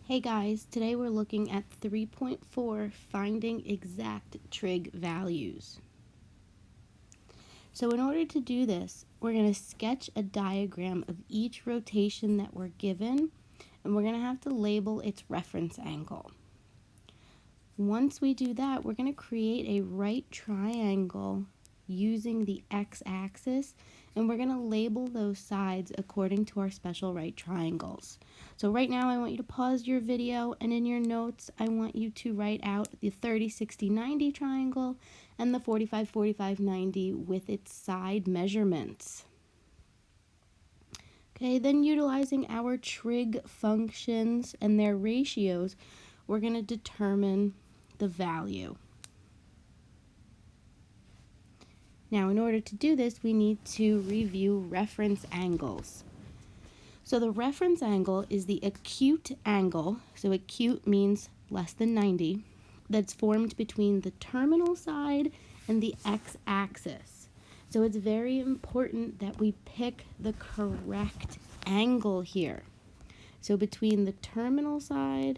Hey guys, today we're looking at 3.4, finding exact trig values. So in order to do this, we're going to sketch a diagram of each rotation that we're given, and we're going to have to label its reference angle. Once we do that, we're going to create a right triangle using the x-axis, and we're going to label those sides according to our special right triangles. So right now I want you to pause your video, and in your notes I want you to write out the 30, 60, 90 triangle and the 45, 45, 90 with its side measurements. Okay, then utilizing our trig functions and their ratios, we're going to determine the value. Now, in order to do this, we need to review reference angles. So the reference angle is the acute angle, so acute means less than 90, that's formed between the terminal side and the x-axis. So it's very important that we pick the correct angle here. So between the terminal side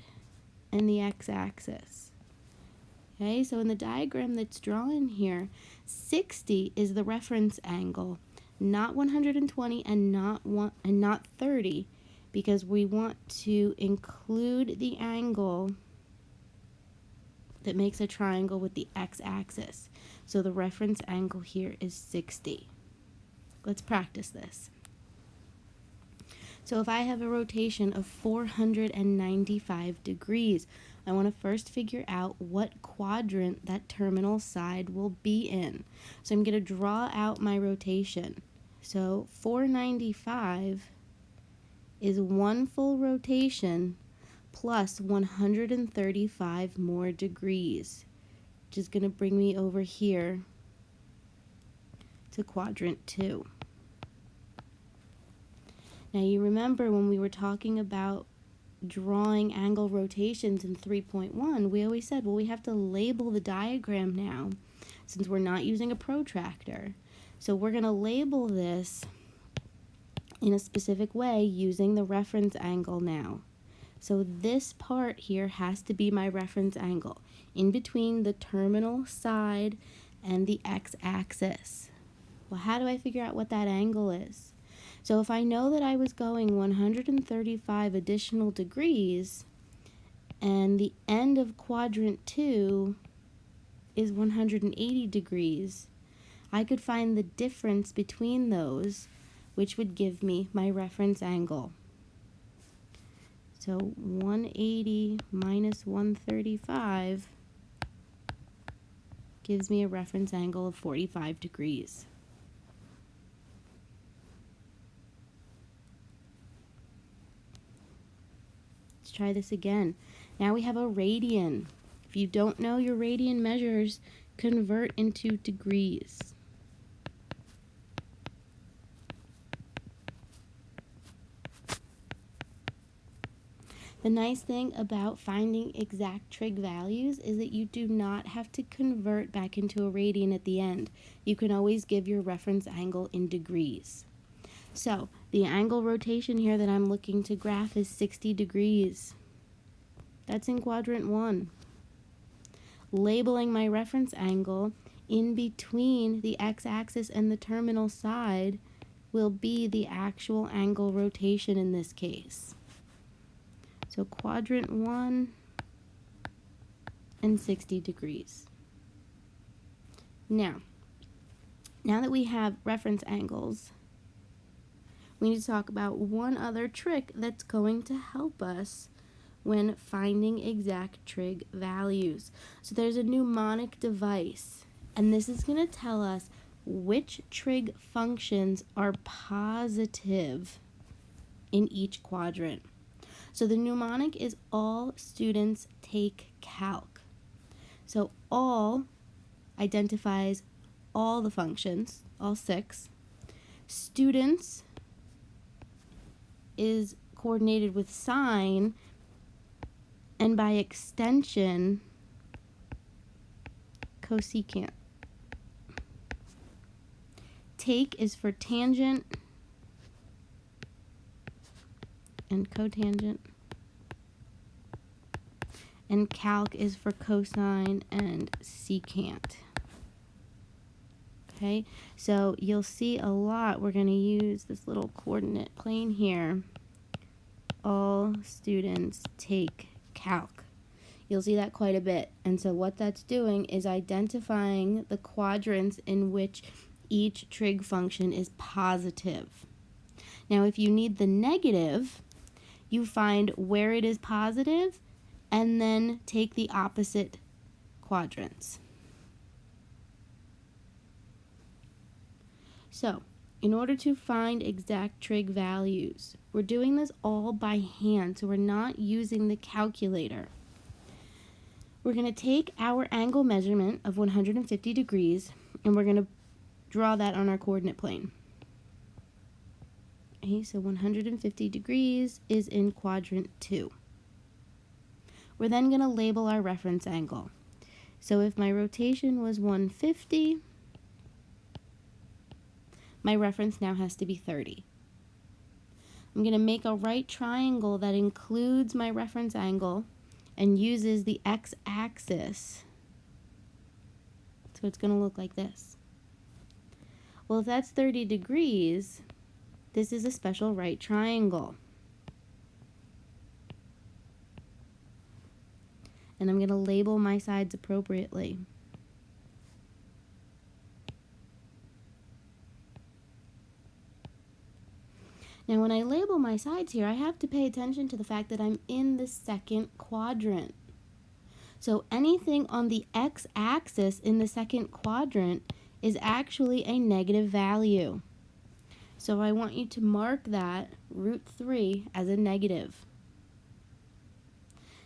and the x-axis. Okay, so in the diagram that's drawn here, 60 is the reference angle, not 120 and not 30, because we want to include the angle that makes a triangle with the x-axis. So the reference angle here is 60. Let's practice this. So if I have a rotation of 495 degrees, I want to first figure out what quadrant that terminal side will be in. So I'm going to draw out my rotation. So 495 is one full rotation plus 135 more degrees, which is going to bring me over here to quadrant 2. Now you remember when we were talking about drawing angle rotations in 3.1, we always said, well, we have to label the diagram now since we're not using a protractor. So we're going to label this in a specific way using the reference angle now. So this part here has to be my reference angle in between the terminal side and the x-axis. Well, how do I figure out what that angle is? So if I know that I was going 135 additional degrees and the end of quadrant 2 is 180 degrees, I could find the difference between those, which would give me my reference angle. So 180 minus 135 gives me a reference angle of 45 degrees. Let's try this again. Now we have a radian. If you don't know your radian measures, convert into degrees. The nice thing about finding exact trig values is that you do not have to convert back into a radian at the end. You can always give your reference angle in degrees. So the angle rotation here that I'm looking to graph is 60 degrees. That's in quadrant 1. Labeling my reference angle in between the x-axis and the terminal side will be the actual angle rotation in this case. So quadrant 1 and 60 degrees. Now that we have reference angles, we need to talk about one other trick that's going to help us when finding exact trig values. So there's a mnemonic device, and this is going to tell us which trig functions are positive in each quadrant. So the mnemonic is all students take calc. So all identifies all the functions, all 6. Students is coordinated with sine, and by extension, cosecant. Take is for tangent and cotangent. and calc is for cosine and secant. Okay, so you'll see a lot, we're going to use this little coordinate plane here. All students take calc. You'll see that quite a bit. And so what that's doing is identifying the quadrants in which each trig function is positive. Now, if you need the negative, you find where it is positive and then take the opposite quadrants. So, in order to find exact trig values, we're doing this all by hand, so we're not using the calculator. We're going to take our angle measurement of 150 degrees, and we're going to draw that on our coordinate plane. Okay, so 150 degrees is in quadrant 2. We're then going to label our reference angle. So if my rotation was 150, my reference now has to be 30. I'm going to make a right triangle that includes my reference angle and uses the x-axis. So it's going to look like this. Well, if that's 30 degrees, this is a special right triangle. And I'm going to label my sides appropriately. Now, when I label my sides here, I have to pay attention to the fact that I'm in the second quadrant. So anything on the x-axis in the second quadrant is actually a negative value. So I want you to mark that root 3 as a negative.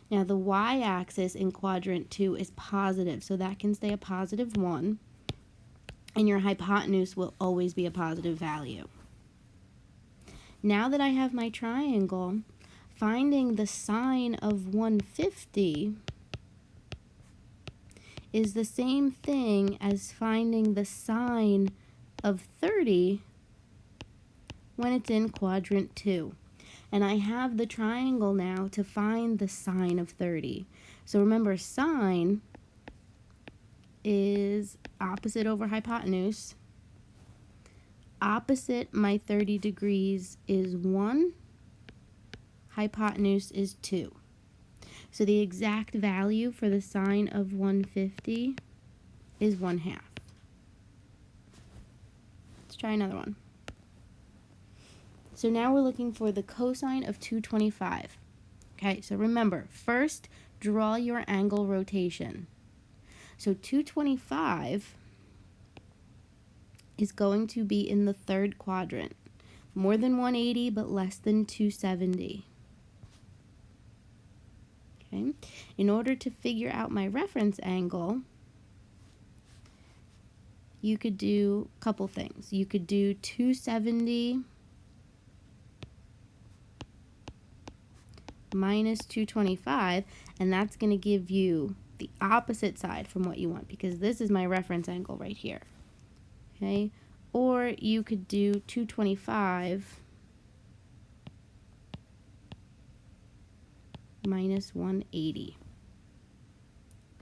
Now, the y-axis in quadrant 2 is positive, so that can stay a positive 1, and your hypotenuse will always be a positive value. Now that I have my triangle, finding the sine of 150 is the same thing as finding the sine of 30 when it's in quadrant 2. And I have the triangle now to find the sine of 30. So remember, sine is opposite over hypotenuse. Opposite my 30 degrees is 1. Hypotenuse is 2. So the exact value for the sine of 150 is 1/2. Let's try another one. So now we're looking for the cosine of 225. Okay, so remember, first draw your angle rotation. So 225 is going to be in the third quadrant. More than 180, but less than 270. Okay, in order to figure out my reference angle, you could do a couple things. You could do 270 minus 225, and that's going to give you the opposite side from what you want, because this is my reference angle right here. Okay, or you could do 225 minus 180.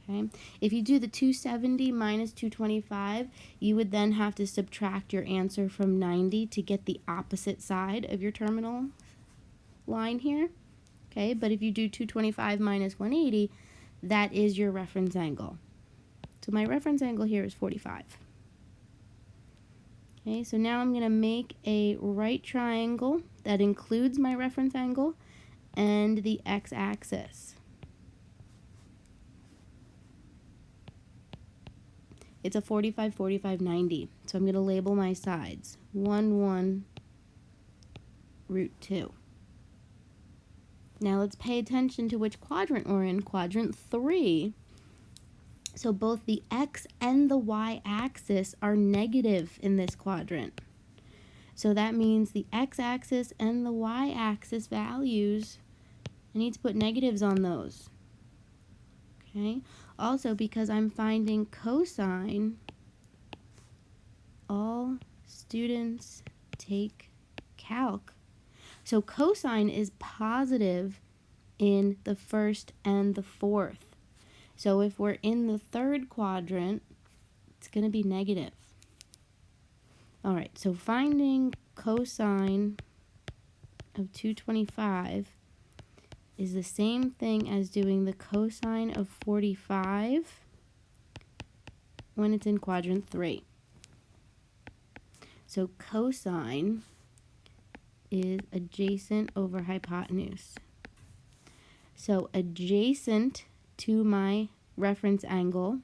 Okay, if you do the 270 minus 225, you would then have to subtract your answer from 90 to get the opposite side of your terminal line here. Okay, but if you do 225 minus 180, that is your reference angle. So my reference angle here is 45. Okay, so now I'm going to make a right triangle that includes my reference angle and the x-axis. It's a 45, 45, 90. So I'm going to label my sides. 1, 1, root 2. Now let's pay attention to which quadrant we're in, quadrant 3. So both the x and the y-axis are negative in this quadrant. So that means the x-axis and the y-axis values, I need to put negatives on those. Okay. Also, because I'm finding cosine, all students take calc. So cosine is positive in the first and the fourth. So if we're in the third quadrant, it's going to be negative. All right, so finding cosine of 225 is the same thing as doing the cosine of 45 when it's in quadrant 3. So cosine is adjacent over hypotenuse. So adjacent to my reference angle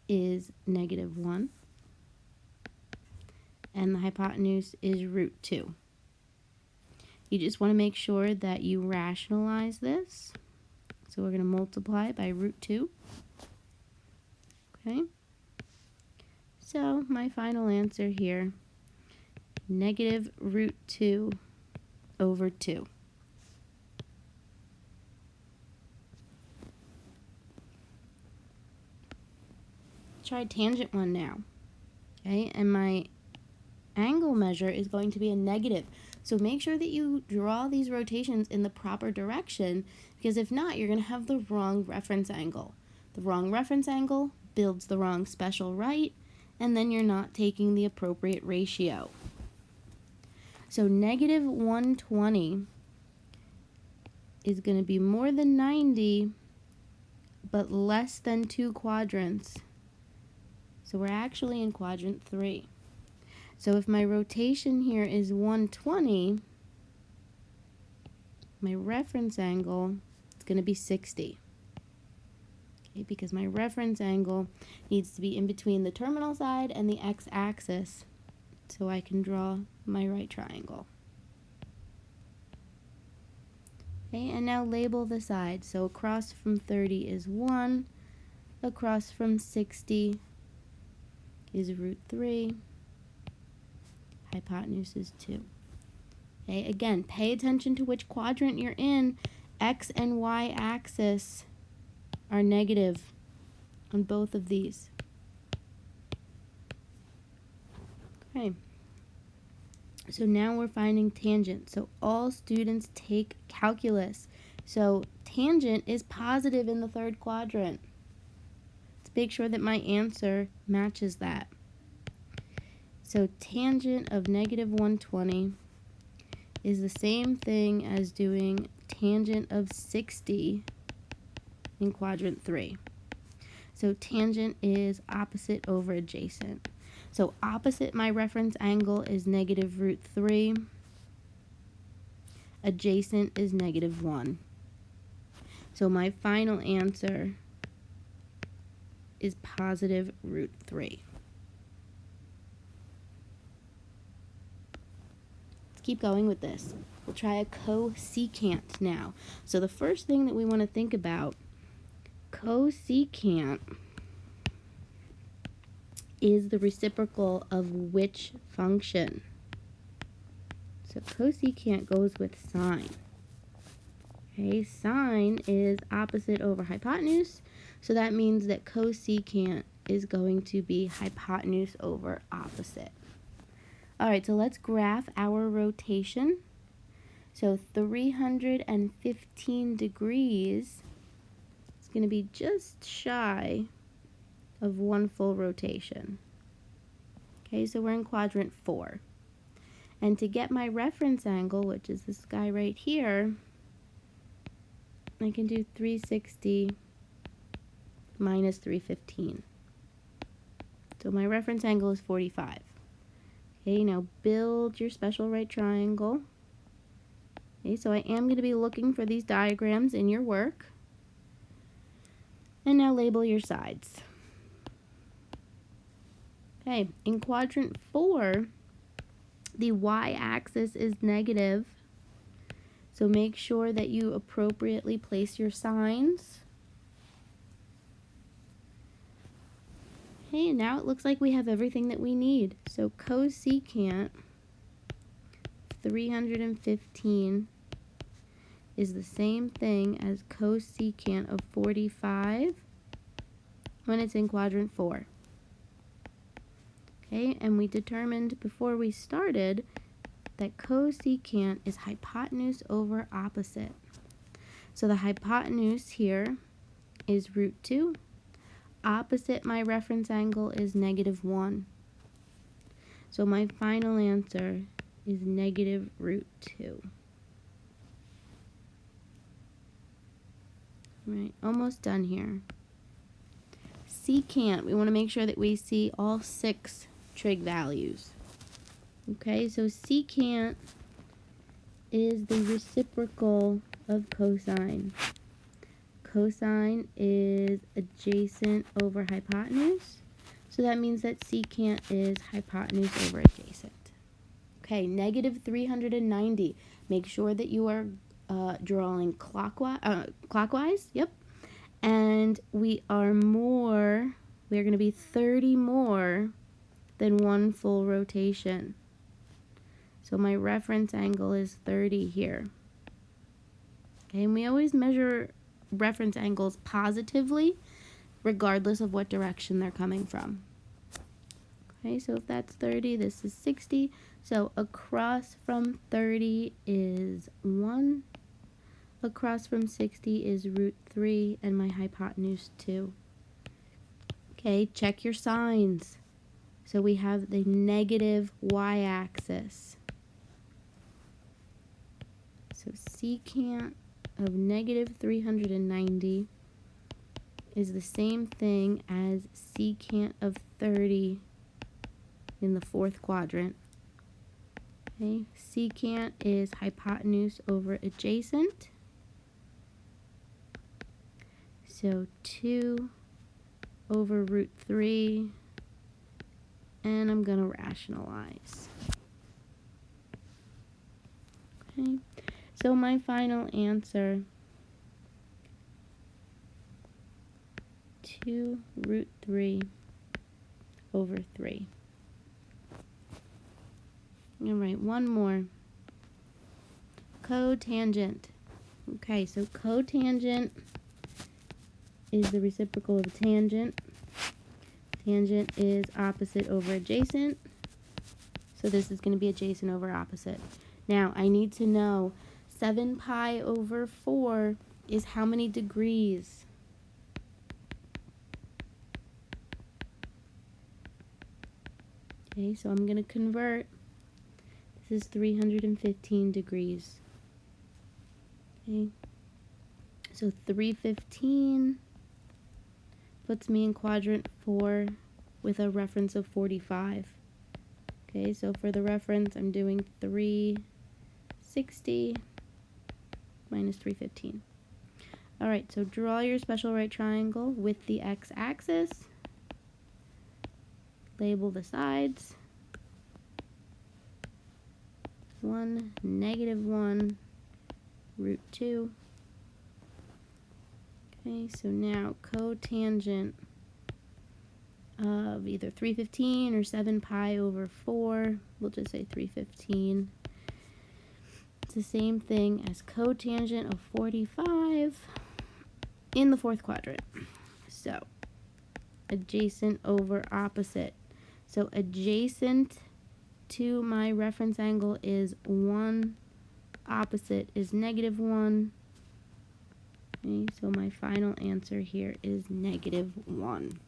is -1, and the hypotenuse is √2. You just want to make sure that you rationalize this. So we're going to multiply by √2. Okay. So my final answer here, -√2 over 2. Try tangent 1 now. Okay, and my angle measure is going to be a negative. So make sure that you draw these rotations in the proper direction, because if not, you're going to have the wrong reference angle. The wrong reference angle builds the wrong special right, and then you're not taking the appropriate ratio. So -120 is going to be more than 90, but less than 2 quadrants. So we're actually in quadrant 3. So if my rotation here is 120, my reference angle is going to be 60. Okay, because my reference angle needs to be in between the terminal side and the x-axis, so I can draw my right triangle. Okay, and now label the sides. So across from 30 is 1, across from 60 is √3, hypotenuse is 2. Okay, again, pay attention to which quadrant you're in. X and Y axis are negative on both of these. Okay, so now we're finding tangent. So all students take calculus. So tangent is positive in the third quadrant. Let's make sure that my answer matches that. So tangent of -120 is the same thing as doing tangent of 60 in quadrant 3. So tangent is opposite over adjacent. So opposite my reference angle is -√3. Adjacent is -1. So my final answer is positive √3. Keep going with this. We'll try a cosecant now. So the first thing that we want to think about, cosecant is the reciprocal of which function? So cosecant goes with sine. Okay, sine is opposite over hypotenuse, so that means that cosecant is going to be hypotenuse over opposite. All right, so let's graph our rotation. So 315 degrees is going to be just shy of 1 full rotation. Okay, so we're in quadrant 4. And to get my reference angle, which is this guy right here, I can do 360 minus 315. So my reference angle is 45. Okay, now build your special right triangle. Okay, so I am going to be looking for these diagrams in your work. And now label your sides. Okay, in quadrant 4, the y-axis is negative. So make sure that you appropriately place your signs. Okay, and now it looks like we have everything that we need. So cosecant 315 is the same thing as cosecant of 45 when it's in quadrant 4. Okay, and we determined before we started that cosecant is hypotenuse over opposite. So the hypotenuse here is root 2. Opposite my reference angle is -1. So my final answer is negative root 2. Right, almost done here. Secant, we want to make sure that we see all 6 trig values. Okay, so secant is the reciprocal of cosine. Cosine is adjacent over hypotenuse. So that means that secant is hypotenuse over adjacent. Okay, negative 390. Make sure that you are drawing clockwise. Yep. And we are going to be 30 more than 1 full rotation. So my reference angle is 30 here. Okay, and we always measure reference angles positively, regardless of what direction they're coming from. Okay, so if that's 30, this is 60. So across from 30 is 1. Across from 60 is root 3, and my hypotenuse 2. Okay, check your signs. So we have the negative y-axis. So secant of negative 390 is the same thing as secant of 30 in the 4th quadrant. Okay, secant is hypotenuse over adjacent. So 2 over root 3, and I'm going to rationalize. Okay, so my final answer, 2 root 3 over 3. All right, one more. Cotangent. Okay, so cotangent is the reciprocal of tangent. Tangent is opposite over adjacent. So this is going to be adjacent over opposite. Now, I need to know 7 pi over 4 is how many degrees? Okay, so I'm going to convert. This is 315 degrees. Okay, so 315 puts me in quadrant 4 with a reference of 45. Okay, so for the reference, I'm doing 360 minus 315. All right, so draw your special right triangle with the x-axis. Label the sides. 1, -1, root 2. Okay, so now cotangent of either 315 or 7 pi over 4. We'll just say 315. It's the same thing as cotangent of 45 in the 4th quadrant. So adjacent over opposite. So adjacent to my reference angle is 1. Opposite is -1. Okay, so my final answer here is -1.